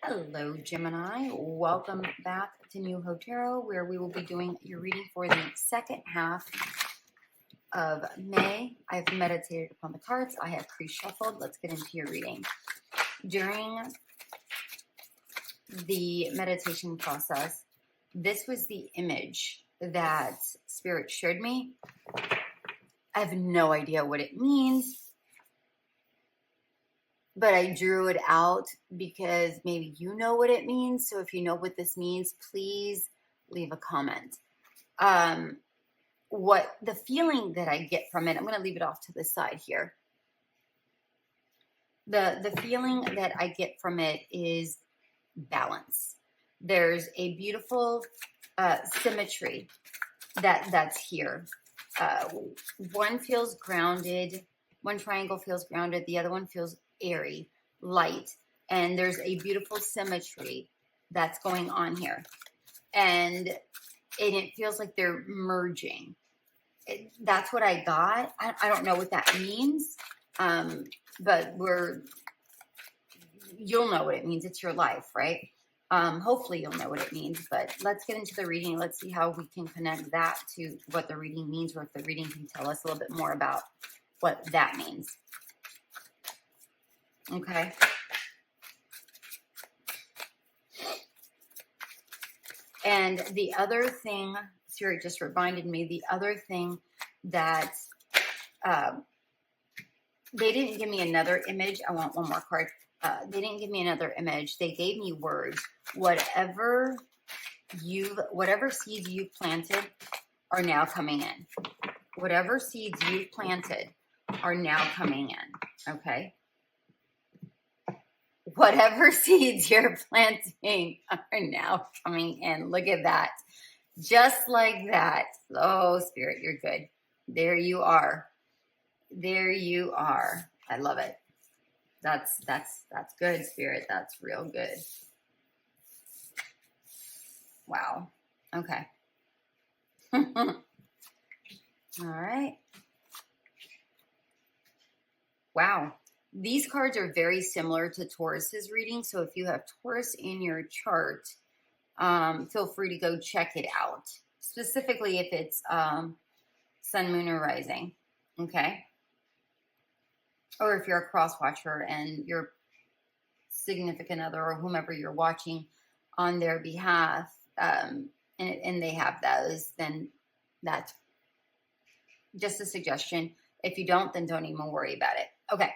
Hello, Gemini. Welcome back to New Tarot, where we will be doing your reading for the second half of May. I've meditated upon the cards. I have pre-shuffled. Let's get into your reading. During the meditation process, this was the image that Spirit showed me. I have no idea what it means, but I drew it out because maybe you know what it means. So if you know what this means, please leave a comment. What the feeling that I get from it, I'm going to leave it off to the side here. The feeling that I get from it is balance. There's a beautiful symmetry that's here. One feels grounded. One triangle feels grounded. The other one feels airy, light. And there's a beautiful symmetry that's going on here. And it feels like they're merging. That's what I got. I don't know what that means. But you'll know what it means. It's your life, right? Hopefully you'll know what it means, but let's get into the reading. Let's see how we can connect that to what the reading means, or if the reading can tell us a little bit more about what that means. Okay. And the other thing, Spirit just reminded me, the other thing that they didn't give me another image. I want one more card. They didn't give me another image. They gave me words. Whatever seeds you've planted are now coming in. Whatever seeds you've planted are now coming in. Okay. Whatever seeds you're planting are now coming in. Look at that. Just like that. Oh, Spirit, you're good. There you are. There you are. I love it. That's good, Spirit. That's real good. Wow. Okay. All right. Wow. These cards are very similar to Taurus's reading. So if you have Taurus in your chart, feel free to go check it out. Specifically if it's sun, moon, or rising. Okay. Or if you're a cross watcher and your significant other or whomever you're watching on their behalf, and they have those, then that's just a suggestion. If you don't, then don't even worry about it. Okay.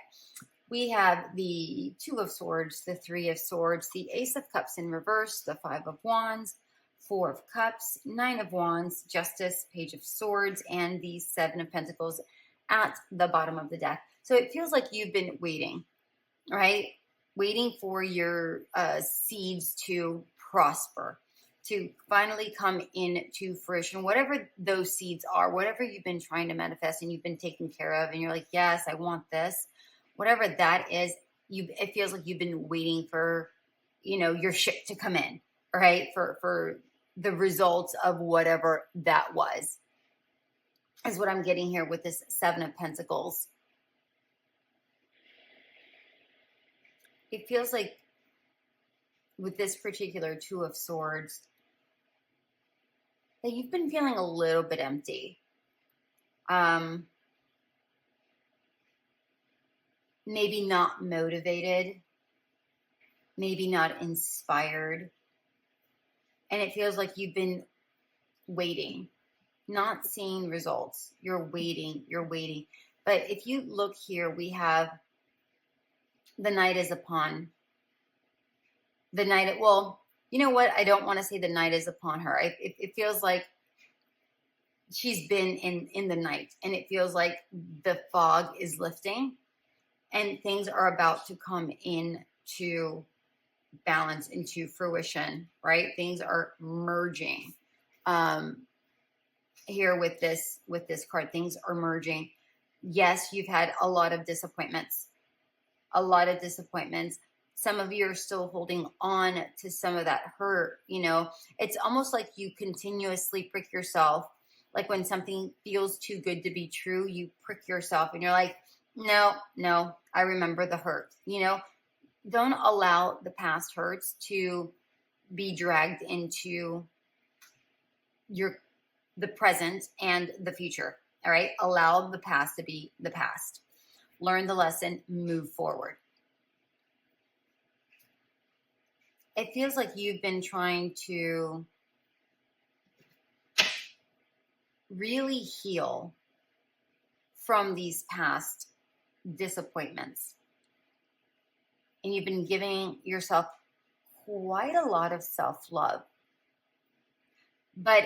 We have the Two of Swords, the Three of Swords, the Ace of Cups in reverse, the Five of Wands, Four of Cups, Nine of Wands, Justice, Page of Swords, and the Seven of Pentacles at the bottom of the deck. So it feels like you've been waiting, right? Waiting for your seeds to prosper, to finally come into fruition, whatever those seeds are, whatever you've been trying to manifest and you've been taken care of, and you're like, yes, I want this. Whatever that is, it feels like you've been waiting for, your ship to come in, right? For the results of whatever that was, is what I'm getting here with this Seven of Pentacles. It feels like with this particular Two of Swords that you've been feeling a little bit empty. Maybe not motivated, maybe not inspired. And it feels like you've been waiting, not seeing results. You're waiting. But if you look here, we have the Knight is upon. The Knight, well, you know what? I don't want to say the Knight is upon her. It feels like she's been in the night, and it feels like the fog is lifting. And things are about to come into balance, into fruition, right? Things are merging. Here with this card, things are merging. Yes, you've had a lot of disappointments. Some of you are still holding on to some of that hurt. It's almost like you continuously prick yourself. Like when something feels too good to be true, you prick yourself and you're like, no, I remember the hurt. don't allow the past hurts to be dragged into the present and the future. All right. Allow the past to be the past. Learn the lesson, move forward. It feels like you've been trying to really heal from these past disappointments. And you've been giving yourself quite a lot of self-love. But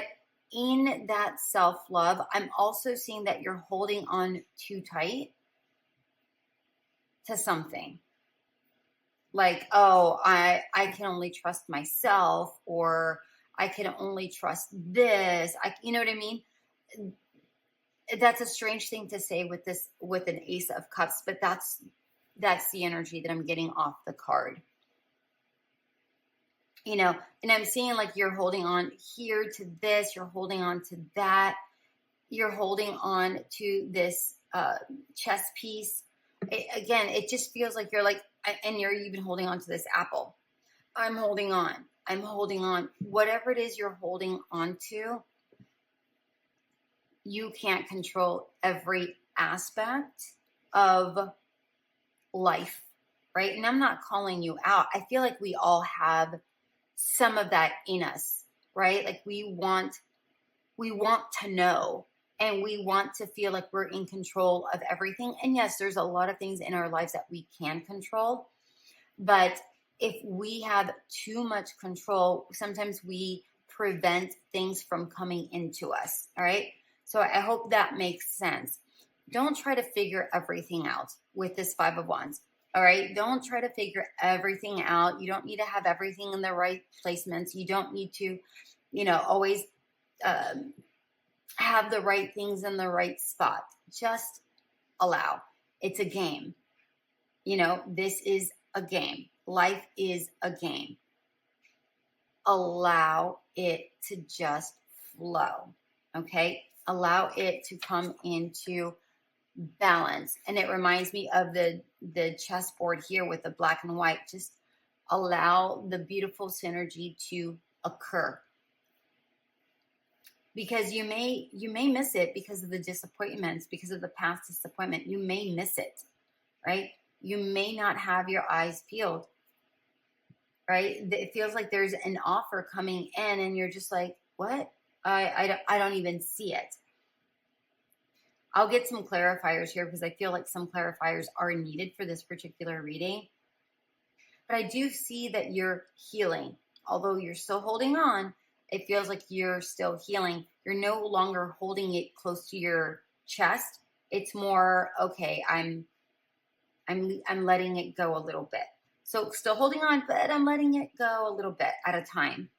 in that self-love, I'm also seeing that you're holding on too tight to something. Like, oh, I can only trust myself, or I can only trust this. You know what I mean? That's a strange thing to say with an Ace of Cups, but that's the energy that I'm getting off the card. You know, and I'm seeing like you're holding on here to this, you're holding on to that, you're holding on to this chess piece. Again, it just feels like you're like, and you're even holding on to this apple. I'm holding on. I'm holding on. Whatever it is you're holding on to, you can't control every aspect of life, right? And I'm not calling you out. I feel like we all have some of that in us, right? Like we want to know, and we want to feel like we're in control of everything. And yes, there's a lot of things in our lives that we can control. But if we have too much control, sometimes we prevent things from coming into us. All right. So I hope that makes sense. Don't try to figure everything out with this Five of Wands. All right. Don't try to figure everything out. You don't need to have everything in the right placements. You don't need to, always have the right things in the right spot. Just allow. It's a game. This is a game. Life is a game. Allow it to just flow. Okay. Allow it to come into balance. And it reminds me of the chessboard here with the black and white. Just allow the beautiful synergy to occur. Because you may miss it because of the disappointments, because of the past disappointment. You may miss it, right? You may not have your eyes peeled, right? It feels like there's an offer coming in and you're just like, what? I don't even see it. I'll get some clarifiers here because I feel like some clarifiers are needed for this particular reading. But I do see that you're healing. Although you're still holding on, it feels like you're still healing. You're no longer holding it close to your chest. It's more, okay, I'm letting it go a little bit. So still holding on, but I'm letting it go a little bit at a time.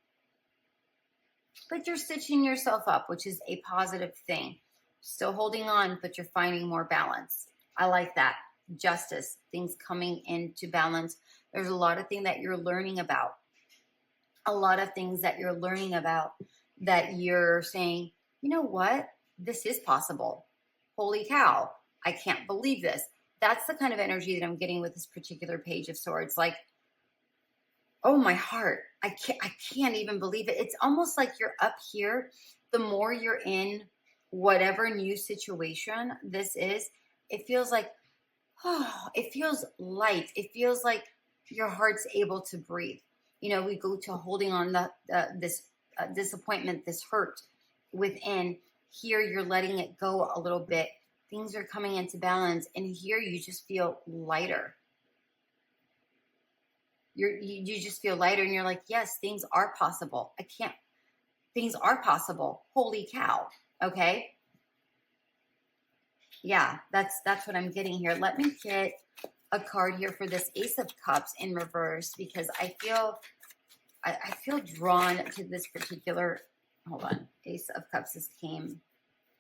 But you're stitching yourself up, which is a positive thing. Still holding on, but you're finding more balance. I like that. Justice, things coming into balance. There's a lot of things that you're learning about. A lot of things that you're learning about that you're saying, you know what? This is possible. Holy cow. I can't believe this. That's the kind of energy that I'm getting with this particular Page of Swords. Like, oh, my heart. I can't even believe it. It's almost like you're up here. The more you're in whatever new situation this is, it feels like, it feels light. It feels like your heart's able to breathe. We go to holding on this disappointment, this hurt within. Here, you're letting it go a little bit. Things are coming into balance. And here, you just feel lighter. You just feel lighter. And you're like, yes, things are possible. Things are possible. Holy cow. Okay. Yeah, that's what I'm getting here. Let me get a card here for this Ace of Cups in reverse, because I feel drawn to this particular, hold on, Ace of Cups just came.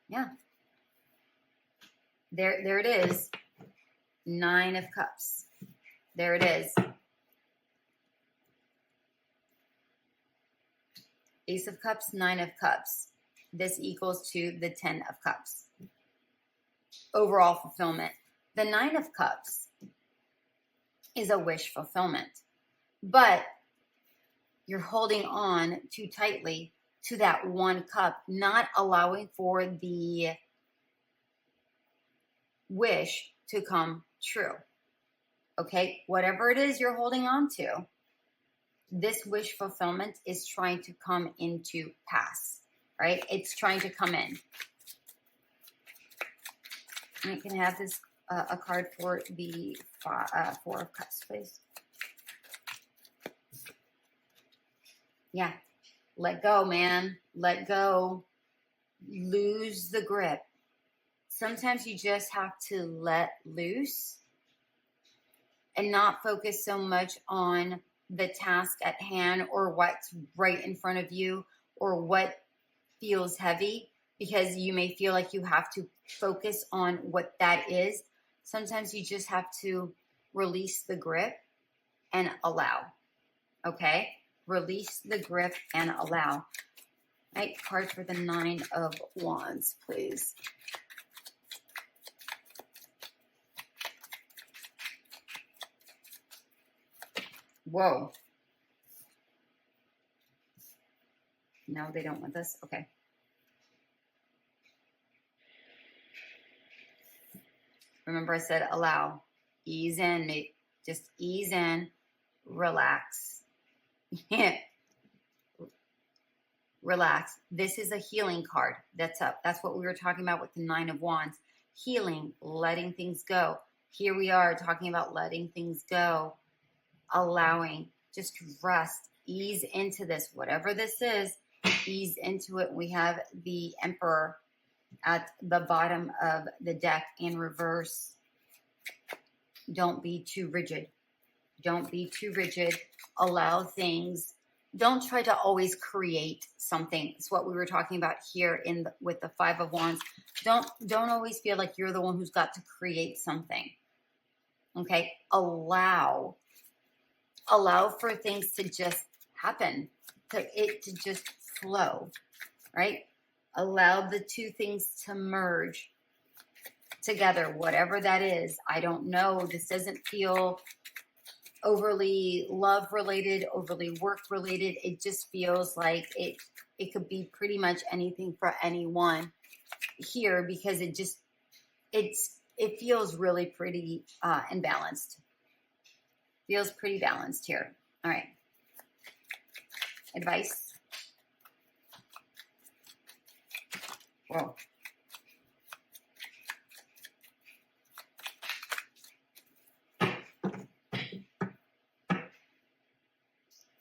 Yeah. There it is. Nine of Cups. There it is. Ace of Cups, Nine of Cups. This equals to the 10 of Cups. Overall fulfillment. The Nine of Cups is a wish fulfillment. But you're holding on too tightly to that one cup, not allowing for the wish to come true. Okay, whatever it is you're holding on to, this wish fulfillment is trying to come into pass, right? It's trying to come in. And you can have this a card for the Four of Cups, please. Yeah, let go, man. Let go. Lose the grip. Sometimes you just have to let loose and not focus so much on the task at hand or what's right in front of you or what feels heavy, because you may feel like you have to focus on what that is. Sometimes you just have to release the grip and allow. Okay? Release the grip and allow. Right? Card for the Nine of Wands, please. Whoa. No, they don't want this. Okay. Remember I said allow. Ease in. Just ease in. Relax. Relax. This is a healing card. That's up. That's what we were talking about with the Nine of Wands. Healing. Letting things go. Here we are talking about letting things go. Allowing. Just rest. Ease into this. Whatever this is, ease into it. We have the Emperor at the bottom of the deck in reverse. Don't be too rigid. Don't be too rigid. Allow things. Don't try to always create something. It's what we were talking about here with the Five of Wands. Don't always feel like you're the one who's got to create something. Okay? Allow for things to just happen, to just flow, right? Allow the two things to merge together, whatever that is. I don't know. This doesn't feel overly love related, overly work related. It just feels like it could be pretty much anything for anyone here, because it feels really pretty and balanced. Feels pretty balanced here. All right. Advice. Whoa.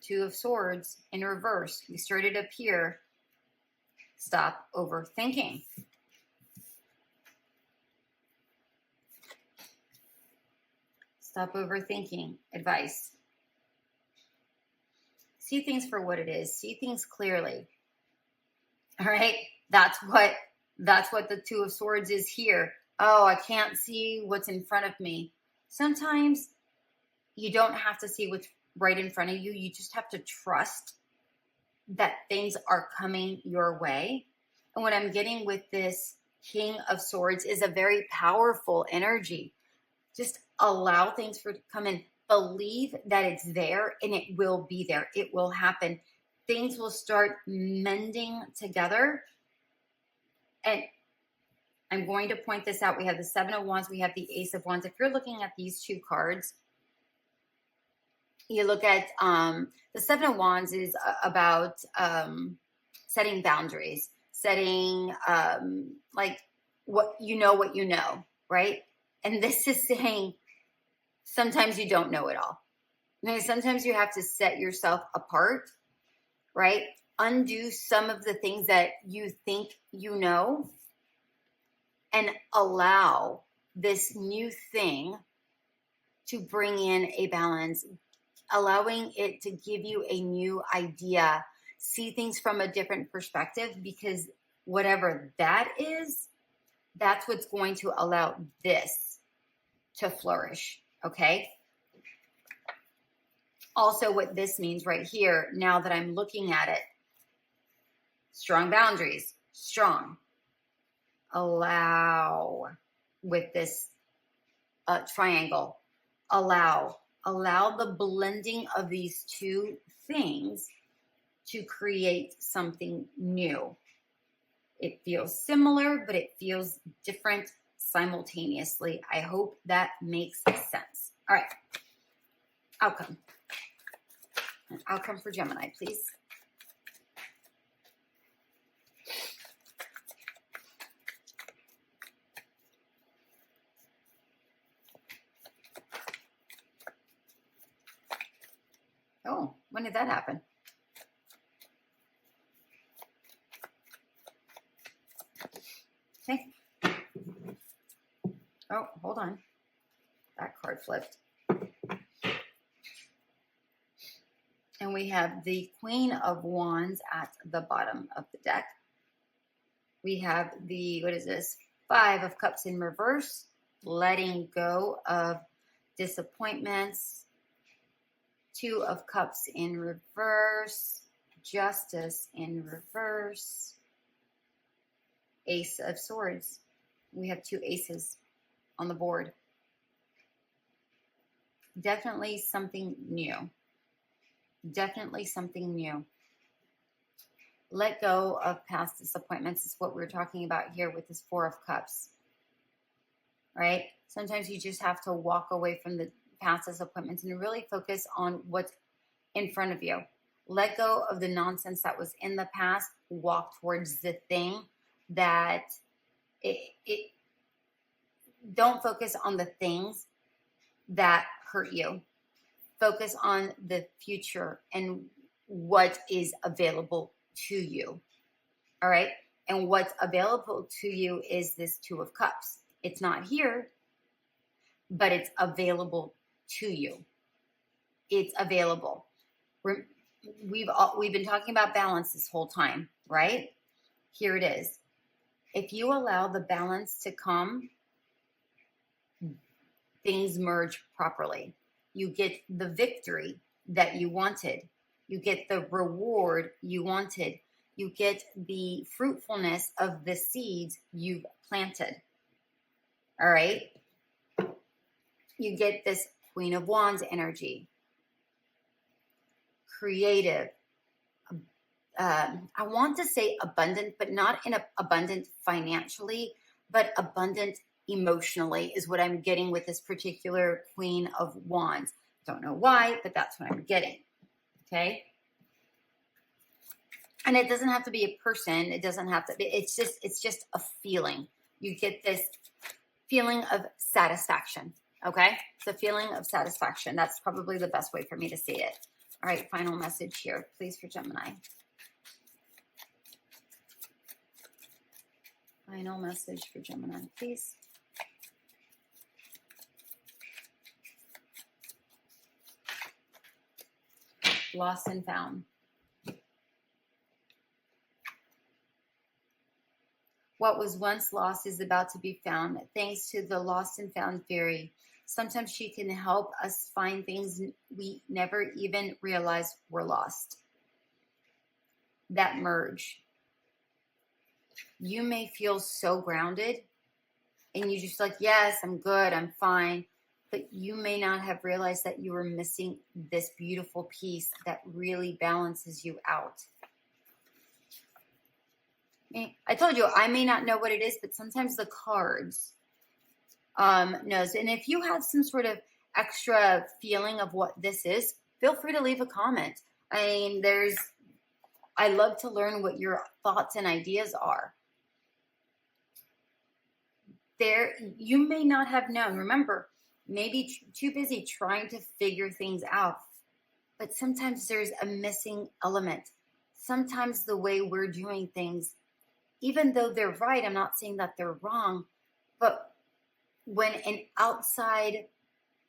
Two of Swords in reverse. We started up here. Stop overthinking. Stop overthinking. Advice. See things for what it is. See things clearly. All right? That's what the Two of Swords is here. Oh, I can't see what's in front of me. Sometimes you don't have to see what's right in front of you. You just have to trust that things are coming your way. And what I'm getting with this King of Swords is a very powerful energy. Just allow things to come in. Believe that it's there and it will be there. It will happen. Things will start mending together. And I'm going to point this out. We have the Seven of Wands. We have the Ace of Wands. If you're looking at these two cards, you look at the Seven of Wands is about setting boundaries, setting like what you know, right? And this is saying sometimes you don't know it all. Sometimes you have to set yourself apart, right? Undo some of the things that you think you know and allow this new thing to bring in a balance, allowing it to give you a new idea, see things from a different perspective, because whatever that is, that's what's going to allow this to flourish, okay? Also, what this means right here, now that I'm looking at it, strong boundaries, strong. Allow with this triangle. Allow Allow the blending of these two things to create something new. It feels similar, but it feels different simultaneously. I hope that makes sense. All right. Outcome. An outcome for Gemini, please. Oh, when did that happen? Okay. Oh, hold on. That card flipped. And we have the Queen of Wands at the bottom of the deck. We have the, what is this? Five of Cups in reverse, letting go of disappointments. Two of Cups in reverse, Justice in reverse, Ace of Swords. We have two aces on the board. Definitely something new. Definitely something new. Let go of past disappointments is what we're talking about here with this Four of Cups. Right? Sometimes you just have to walk away from the past disappointments and really focus on what's in front of you. Let go of the nonsense that was in the past. Walk towards the thing that don't focus on the things that hurt you. Focus on the future and what is available to you. All right. And what's available to you is this Two of Cups. It's not here, but it's available to you. It's available. We've been talking about balance this whole time, right? Here it is. If you allow the balance to come, things merge properly. You get the victory that you wanted. You get the reward you wanted. You get the fruitfulness of the seeds you've planted. All right? You get this Queen of Wands energy. Creative. I want to say abundant, but not in abundant financially, but abundant emotionally is what I'm getting with this particular Queen of Wands. Don't know why, but that's what I'm getting. Okay. And it doesn't have to be a person. It doesn't have to be, it's just a feeling. You get this feeling of satisfaction. Okay. It's a feeling of satisfaction. That's probably the best way for me to see it. All right. Final message here, please, for Gemini. Final message for Gemini, please. Lost and found. What was once lost is about to be found, thanks to the lost and found fairy. Sometimes she can help us find things we never even realized were lost. That merge. You may feel so grounded and you just like, yes, I'm good, I'm fine. But you may not have realized that you were missing this beautiful piece that really balances you out. I told you, I may not know what it is, but sometimes the cards knows. And if you have some sort of extra feeling of what this is, feel free to leave a comment. I mean, I love to learn what your thoughts and ideas are. You may not have known. Remember, maybe too busy trying to figure things out. But sometimes there's a missing element. Sometimes the way we're doing things, even though they're right, I'm not saying that they're wrong, but when an outside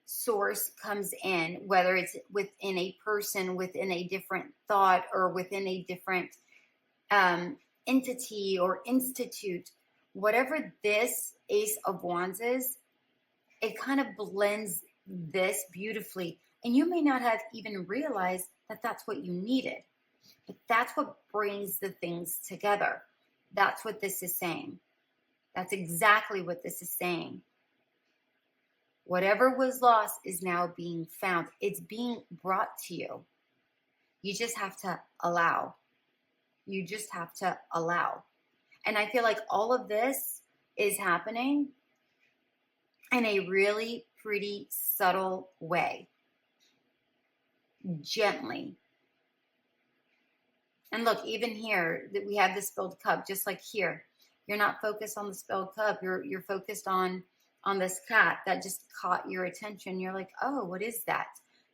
source comes in, whether it's within a person, within a different thought, or within a different entity or institute, whatever this Ace of Wands is, it kind of blends this beautifully. And you may not have even realized that that's what you needed. But that's what brings the things together. That's what this is saying. That's exactly what this is saying. Whatever was lost is now being found. It's being brought to you. You just have to allow. You just have to allow. And I feel like all of this is happening in a really pretty subtle way, gently. And look, even here that we have the spilled cup, just like here, you're not focused on the spilled cup. You're focused on this cat that just caught your attention. You're like, oh, what is that?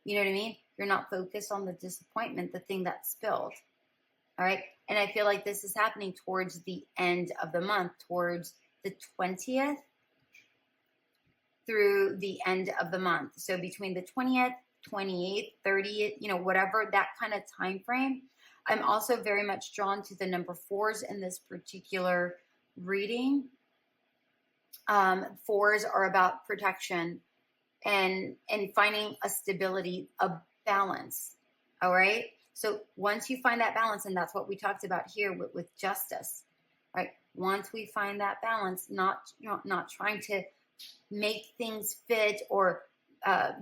You know what I mean? You're not focused on the disappointment, the thing that spilled. All right. And I feel like this is happening towards the end of the month, towards the 20th through the end of the month. So between the 20th, 28th, 30th, whatever that kind of time frame. I'm also very much drawn to the number 4s in this particular reading. 4s are about protection and finding a stability, a balance. All right. So once you find that balance, and that's what we talked about here with justice, right? Once we find that balance, not trying to make things fit or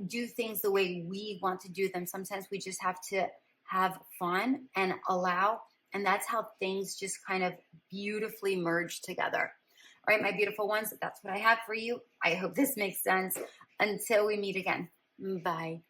do things the way we want to do them. Sometimes we just have to have fun and allow, and that's how things just kind of beautifully merge together. All right, my beautiful ones, that's what I have for you. I hope this makes sense. Until we meet again, bye.